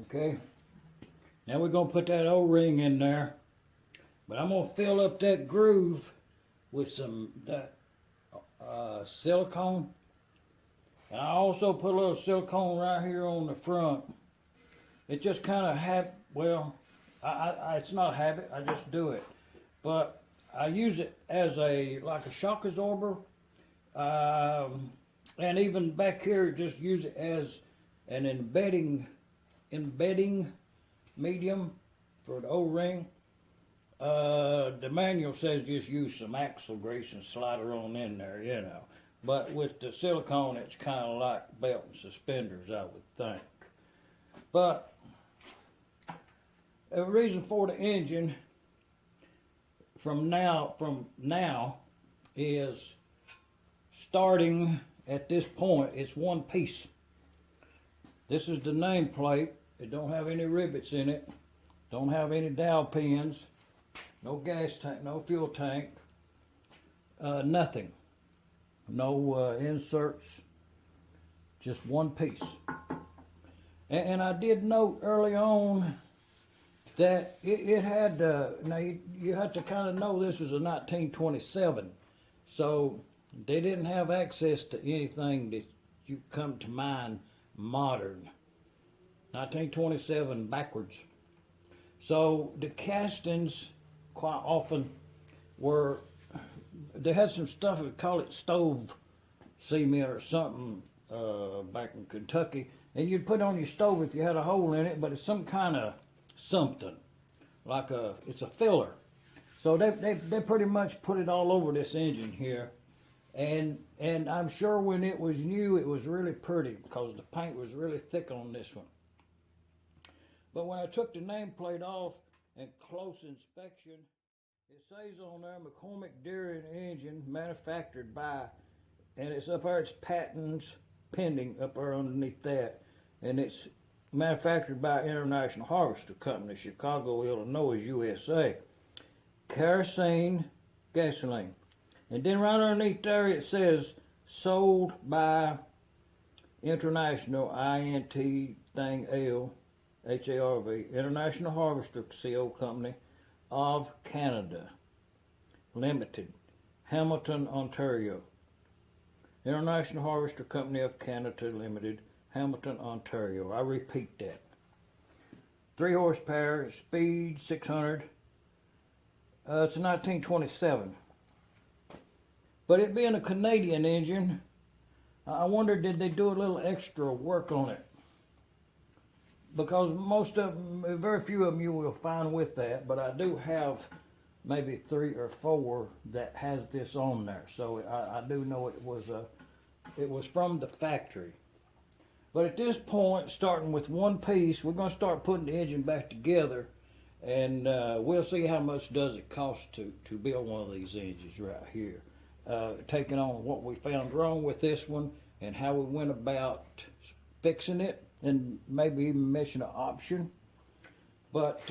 Okay. Now we're going to put that O-ring in there. But I'm going to fill up that groove with some silicone. And I also put a little silicone right here on the front. It just kind of it's not a habit, I just do it. But I use it as like a shock absorber. And even back here, just use it as an embedding medium for the O-ring. The manual says just use some axle grease and slide it on in there, you know. But with the silicone, it's kind of like belt and suspenders, I would think. But the reason for the engine from now is starting at this point, it's one piece. This is the nameplate. It don't have any rivets in it. Don't have any dowel pins. No gas tank, no fuel tank. Nothing. No inserts. Just one piece. And I did note early on that it had, now you have to kind of know this was a 1927. So they didn't have access to anything that you come to mind modern. 1927 backwards. So the castings quite often they had some stuff, we call it stove cement or something back in Kentucky. And you'd put it on your stove if you had a hole in it, but it's some kind of something. It's a filler. So they pretty much put it all over this engine here. And I'm sure when it was new, it was really pretty because the paint was really thick on this one. But when I took the nameplate off and close inspection, it says on there McCormick Deering engine manufactured by, and it's up there, it's patents pending up there underneath that. And it's manufactured by International Harvester Company, Chicago, Illinois, USA. Kerosene gasoline. And then right underneath there it says sold by International INT thing L HARV, International Harvester Co. Company of Canada Limited, Hamilton, Ontario. International Harvester Company of Canada Limited, Hamilton, Ontario. I repeat that. 3 horsepower, speed 600. It's a 1927. But it being a Canadian engine, I wondered, did they do a little extra work on it? Because most of them, very few of them you will find with that, but I do have maybe 3 or 4 that has this on there. So I do know it was from the factory. But at this point, starting with one piece, we're going to start putting the engine back together, and we'll see how much does it cost to build one of these engines right here. Taking on what we found wrong with this one and how we went about fixing it, and maybe even mention an option. But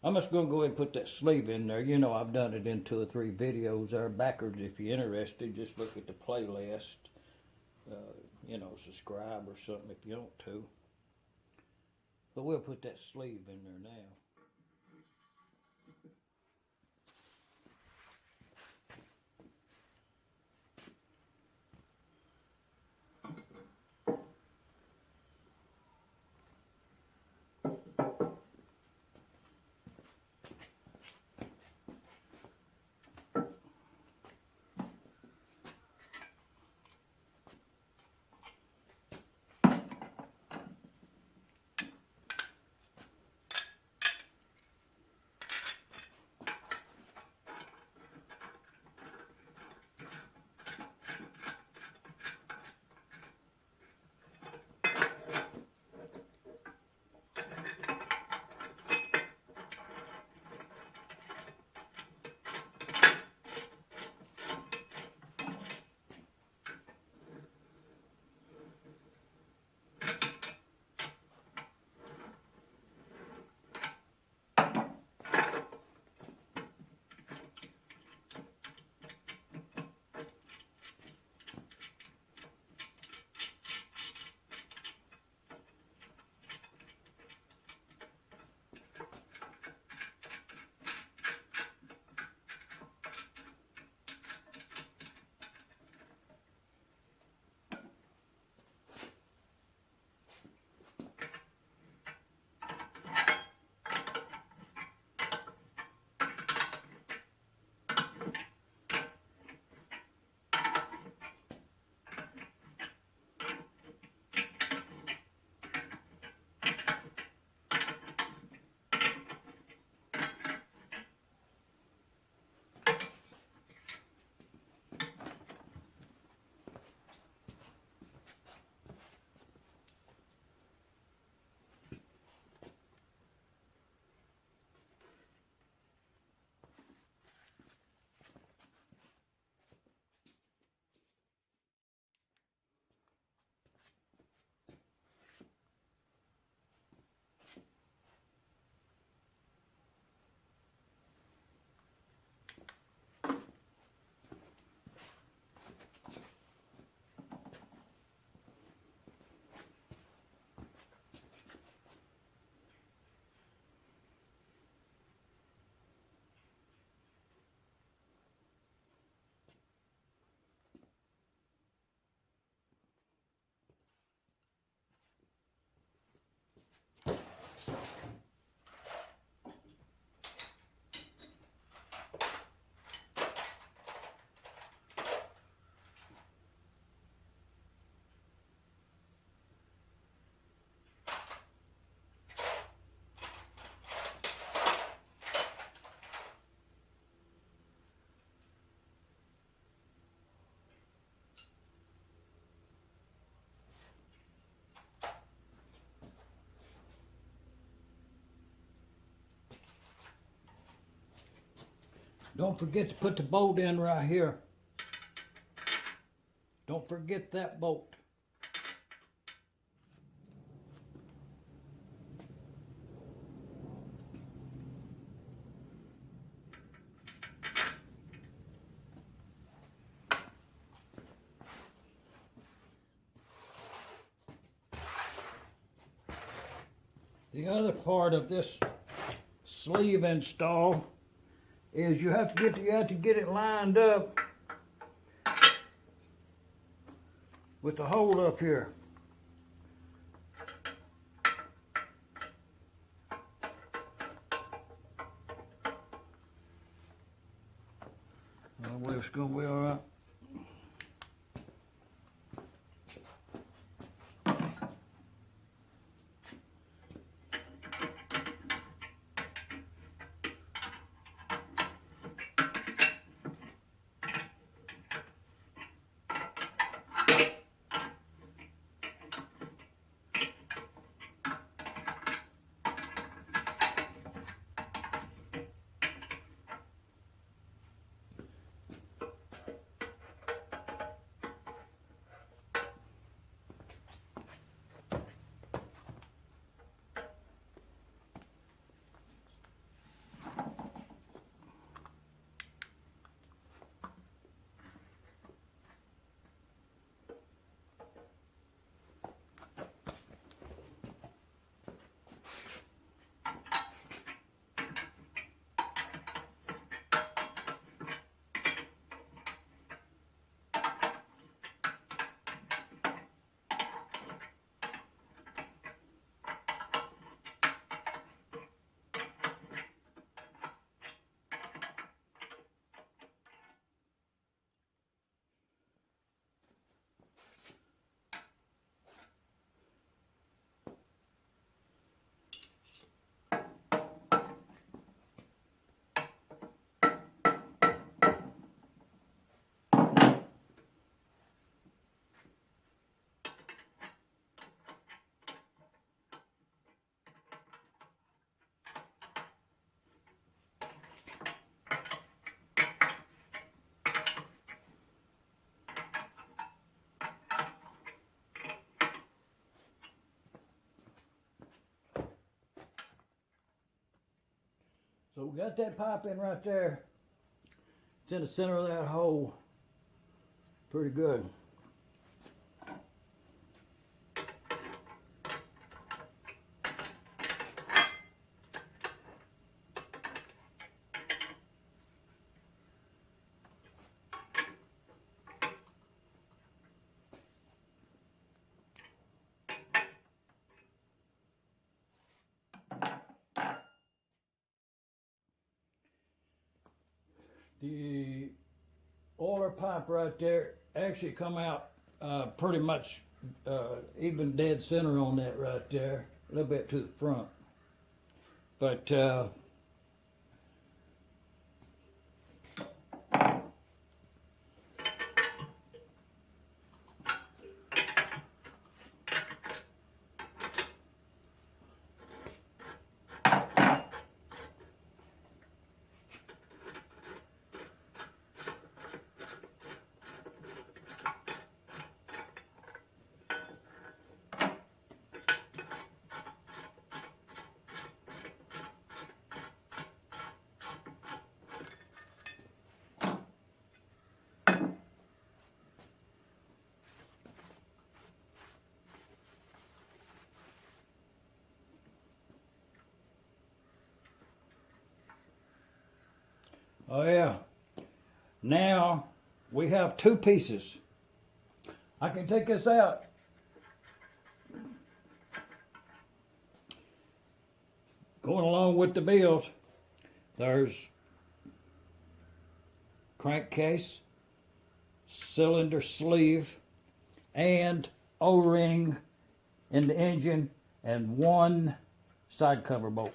I'm just going to go ahead and put that sleeve in there. You know, I've done it in 2 or 3 videos there backwards. If you're interested, just look at the playlist. You know, subscribe or something if you want to. But we'll put that sleeve in there now. Don't forget to put the bolt in right here. Don't forget that bolt. The other part of this sleeve install is you have to get it lined up with the hole up here. I believe it's going to be all right. So we got that pipe in right there. It's in the center of that hole. Pretty good. The oiler pipe right there actually come out pretty much even dead center on that right there, a little bit to the front. But oh yeah, now we have two pieces. I can take this out. Going along with the build, there's crankcase, cylinder sleeve, and O-ring in the engine, and one side cover bolt.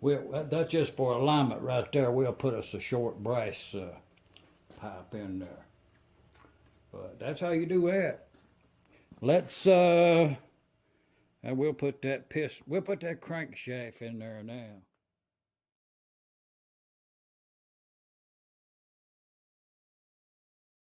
That's just for alignment right there. We'll put us a short brass pipe in there. But that's how you do that. Let's and we'll put that crankshaft in there now.